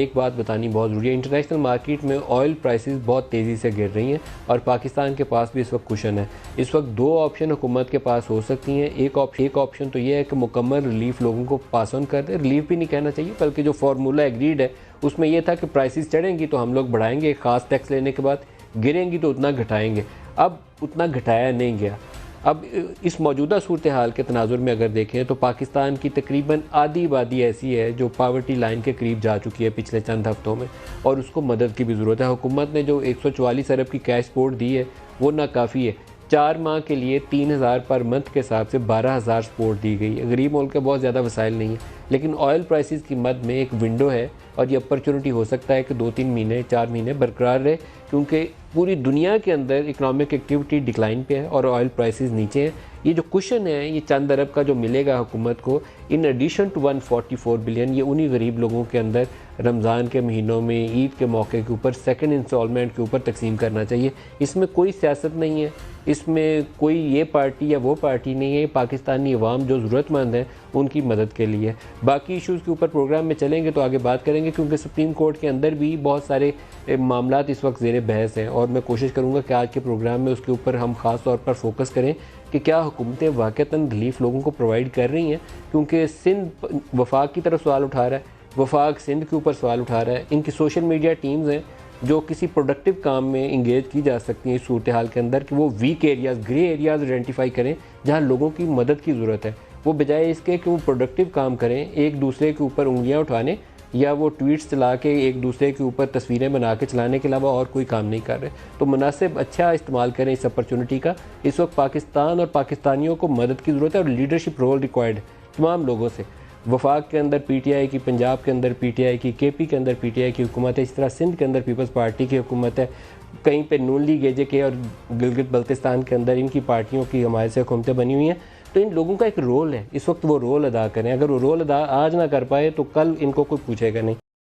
एक बात बतानी बहुत ज़रूरी है, इंटरनेशनल मार्केट में ऑयल प्राइसेस बहुत तेज़ी से गिर रही हैं और पाकिस्तान के पास भी इस वक्त कुशन है। इस वक्त दो ऑप्शन हुकूमत के पास हो सकती हैं। एक ऑप्शन तो ये है कि मुकम्मल रिलीफ लोगों को पास ऑन कर दे। रिलीफ भी नहीं कहना चाहिए, बल्कि जो फार्मूला एग्रीड है उसमें यह था कि प्राइसेस चढ़ेंगी तो हम लोग बढ़ाएंगे, ख़ास टैक्स लेने के बाद, गिरेंगी तो उतना घटाएंगे। अब उतना घटाया नहीं गया। अब इस मौजूदा सूरत हाल के तनाजुर में अगर देखें तो पाकिस्तान की तकरीबन आधी आबादी ऐसी है जो पावर्टी लाइन के करीब जा चुकी है पिछले चंद हफ्तों में, और उसको मदद की भी ज़रूरत है। हुकूमत ने जो 144 अरब की कैश सपोर्ट दी है वो नाकाफ़ी है। 4 माह के लिए 3000 पर मंथ के हिसाब से 12000 सपोर्ट दी गई है। गरीब मुल्क के बहुत ज़्यादा वसाइल नहीं है, लेकिन ऑयल प्राइसेस की मद में एक विंडो है और ये अपॉर्चुनिटी हो सकता है कि 2-3 महीने 4 महीने बरकरार रहे, क्योंकि पूरी दुनिया के अंदर इकनॉमिक एक्टिविटी डिक्लाइन पे है और ऑयल प्राइसेस नीचे हैं। ये जो कुशन है, ये चंद अरब का जो मिलेगा हुकूमत को, इन एडिशन टू 144 बिलियन, ये उन्हीं गरीब लोगों के अंदर रमज़ान के महीनों में, ईद के मौके के ऊपर, सेकंड इंस्टॉलमेंट के ऊपर तकसीम करना चाहिए। इसमें कोई सियासत नहीं है, इसमें कोई ये पार्टी या वो पार्टी नहीं है। पाकिस्तानी अवाम जो ज़रूरतमंद है उनकी मदद के लिए। बाकी इश्यूज़ के ऊपर प्रोग्राम में चलेंगे तो आगे बात करेंगे, क्योंकि सुप्रीम कोर्ट के अंदर भी बहुत सारे मामलात इस वक्त ज़ेर बहस हैं, और मैं कोशिश करूँगा कि आज के प्रोग्राम में उसके ऊपर हम ख़ास तौर पर फोकस करें कि क्या हुकूमतें वाक़तन रिलीफ लोगों को प्रोवाइड कर रही हैं। क्योंकि सिंध वफाक की तरफ सवाल उठा रहा है, वफाक सिंध के ऊपर सवाल उठा रहा है। इनकी सोशल मीडिया टीम्स हैं जो किसी प्रोडक्टिव काम में इंगेज की जा सकती हैं इस सूरत हाल के अंदर, कि वो weak areas, grey areas identify करें जहाँ लोगों की मदद की ज़रूरत है। वो बजाय इसके कि वो प्रोडक्टिव काम करें, एक दूसरे के ऊपर उंगलियां उठाने या वो ट्वीट्स चला के एक दूसरे के ऊपर तस्वीरें बना के चलाने के अलावा और कोई काम नहीं कर रहे। तो मुनासिब अच्छा इस्तेमाल करें इस अपॉर्चुनिटी का। इस वक्त पाकिस्तान और पाकिस्तानियों को मदद की ज़रूरत है और लीडरशिप रोल रिक्वायर्ड है तमाम लोगों से। वफाक के अंदर पीटीआई की, पंजाब के अंदर पीटीआई की, केपी के अंदर पीटीआई की हुकूमत है, इस तरह सिंध के अंदर पीपल्स पार्टी की हुकूमत है, कहीं पे नून लीग AJK और गिलगित बल्तिस्तान के अंदर इनकी पार्टियों की हमारे से हुकूमतें बनी हुई हैं। तो इन लोगों का एक रोल है, इस वक्त वो रोल अदा करें। अगर वो रोल अदा आज ना कर पाए तो कल इनको कोई पूछेगा नहीं।